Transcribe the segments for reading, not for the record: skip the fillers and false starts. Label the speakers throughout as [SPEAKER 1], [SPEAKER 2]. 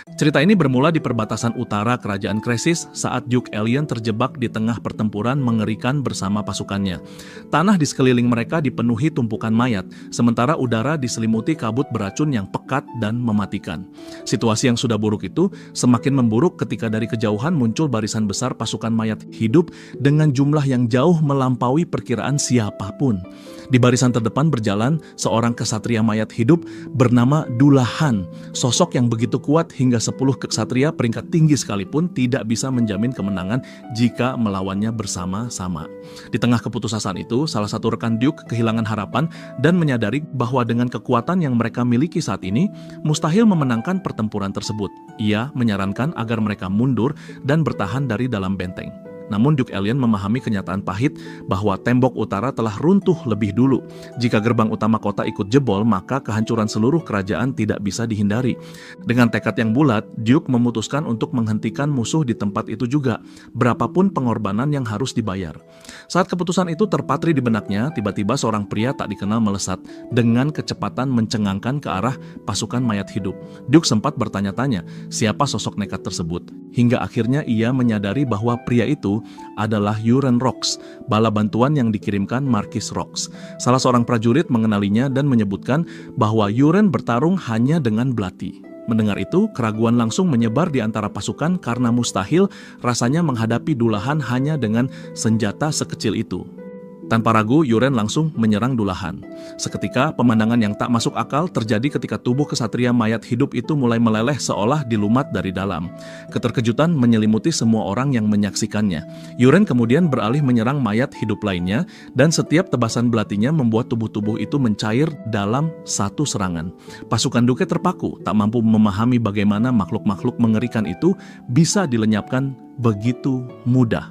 [SPEAKER 1] Cerita ini bermula di perbatasan utara kerajaan Kresis saat Duke Alien terjebak di tengah pertempuran mengerikan bersama pasukannya. Tanah di sekeliling mereka dipenuhi tumpukan mayat, sementara udara diselimuti kabut beracun yang pekat dan mematikan. Situasi yang sudah buruk itu semakin memburuk ketika dari kejauhan muncul barisan besar pasukan mayat hidup dengan jumlah yang jauh melampaui perkiraan siapapun. Di barisan terdepan berjalan seorang kesatria mayat hidup bernama Dullahan, sosok yang begitu kuat hingga 10 kesatria peringkat tinggi sekalipun tidak bisa menjamin kemenangan jika melawannya bersama-sama. Di tengah keputusasaan itu, salah satu rekan Duke kehilangan harapan dan menyadari bahwa dengan kekuatan yang mereka miliki saat ini, mustahil memenangkan pertempuran tersebut. Ia menyarankan agar mereka mundur dan bertahan dari dalam benteng. Namun Duke Alien memahami kenyataan pahit bahwa tembok utara telah runtuh lebih dulu. Jika gerbang utama kota ikut jebol, maka kehancuran seluruh kerajaan tidak bisa dihindari. Dengan tekad yang bulat, Duke memutuskan untuk menghentikan musuh di tempat itu juga, berapapun pengorbanan yang harus dibayar. Saat keputusan itu terpatri di benaknya, tiba-tiba seorang pria tak dikenal melesat dengan kecepatan mencengangkan ke arah pasukan mayat hidup. Duke sempat bertanya-tanya siapa sosok nekat tersebut, hingga akhirnya ia menyadari bahwa pria itu adalah Euron Rox, bala bantuan yang dikirimkan Marquis Rox. Salah seorang prajurit mengenalinya dan menyebutkan bahwa Euron bertarung hanya dengan belati. Mendengar itu, keraguan langsung menyebar di antara pasukan karena mustahil rasanya menghadapi Dullahan hanya dengan senjata sekecil itu. Tanpa ragu, Euron langsung menyerang Dullahan. Seketika, pemandangan yang tak masuk akal terjadi ketika tubuh kesatria mayat hidup itu mulai meleleh seolah dilumat dari dalam. Keterkejutan menyelimuti semua orang yang menyaksikannya. Euron kemudian beralih menyerang mayat hidup lainnya, dan setiap tebasan belatinya membuat tubuh-tubuh itu mencair dalam satu serangan. Pasukan Duke terpaku, tak mampu memahami bagaimana makhluk-makhluk mengerikan itu bisa dilenyapkan begitu mudah.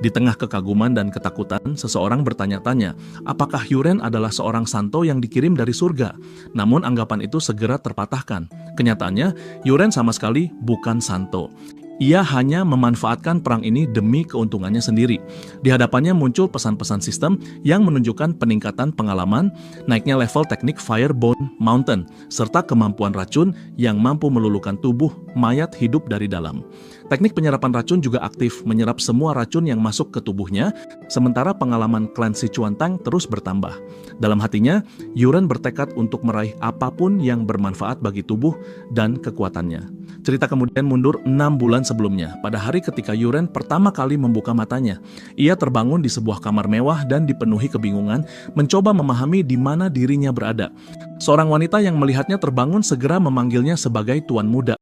[SPEAKER 1] Di tengah kekaguman dan ketakutan, seseorang bertanya-tanya, apakah Euron adalah seorang santo yang dikirim dari surga? Namun anggapan itu segera terpatahkan. Kenyataannya, Euron sama sekali bukan santo. Ia hanya memanfaatkan perang ini demi keuntungannya sendiri. Di hadapannya muncul pesan-pesan sistem yang menunjukkan peningkatan pengalaman, naiknya level teknik Firebone Mountain, serta kemampuan racun yang mampu meluluhkan tubuh mayat hidup dari dalam. Teknik penyerapan racun juga aktif, menyerap semua racun yang masuk ke tubuhnya, sementara pengalaman klan Sichuan-Tang terus bertambah. Dalam hatinya, Euron bertekad untuk meraih apapun yang bermanfaat bagi tubuh dan kekuatannya. Cerita kemudian mundur 6 bulan sebelumnya, pada hari ketika Euron pertama kali membuka matanya. Ia terbangun di sebuah kamar mewah dan dipenuhi kebingungan, mencoba memahami di mana dirinya berada. Seorang wanita yang melihatnya terbangun segera memanggilnya sebagai tuan muda.